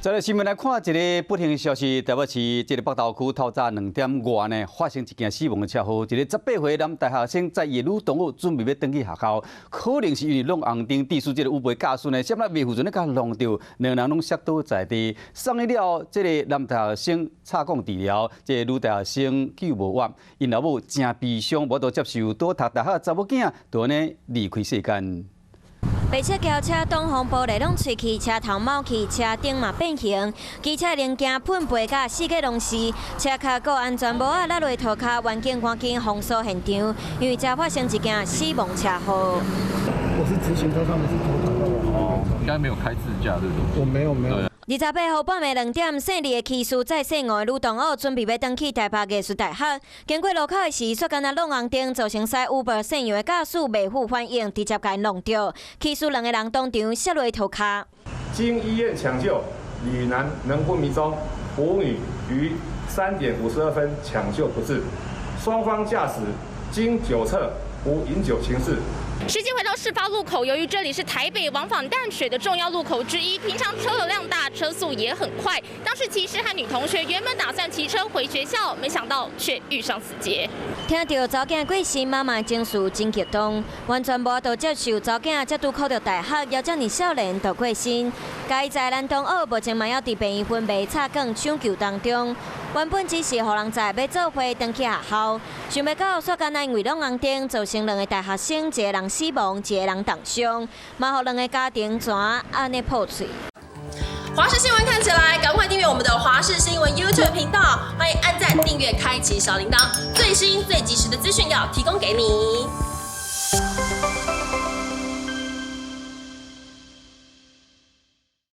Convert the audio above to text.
再来新闻来看一个不幸的消息，台北市这个北投区透早2点外呢，发生一件死亡的车祸。一个18岁男大学生在夜路同学准备要登去学校，可能是因为弄红灯，致使这个有陪驾驶呢，闪来未负责呢，甲弄到两人拢摔倒在地。送医了，这个男大学生插管治疗，这个女大学生救无活，因老母真悲伤，无得接受，多读大学的查某囝就安尼离开世间。白色轿车挡风玻璃拢碎去，车头冒气，车顶嘛变形，机车零件喷飞甲四界拢是，车卡个安全帽啊落落涂骹，环境赶紧封锁现场，因为才发生一件死亡车祸。我是执行车，他们是头头的。哦，应该没有开自驾，对不对？我没有。28号半暝2点，姓李的骑士载姓吴的女同学准备要登去台北艺术大学，经过路口的时，却干那弄红灯，造成驶 Uber 姓杨的驾驶未负反应，直接甲伊弄掉，骑士2个人当场摔落涂骹。经医院抢救，女男能昏迷中，母女于3点52分抢救不治，双方驾驶经酒测无饮酒情事。时间回到事发路口，由于这里是台北往返淡水的重要路口之一，平常车流量大，车速也很快。当时骑士和女同学原本打算骑车回学校，没想到却遇上死劫。听到查囝过世，妈妈情绪真激动，完全无法接受查囝才拄考到大学，要这么少年就过身。该在男同学目前嘛要伫病院昏迷插管抢救当中。原本只是予人在要做伙登去学校，想不到煞干那因为弄红灯，造成2个大学生，一个人死亡，一个人重伤，嘛互2个家庭全安尼破碎。华视新闻看起来，赶快订阅我们的华视新闻 YouTube 频道，欢迎按赞、订阅、开启小铃铛，最新最及时的资讯要提供给你。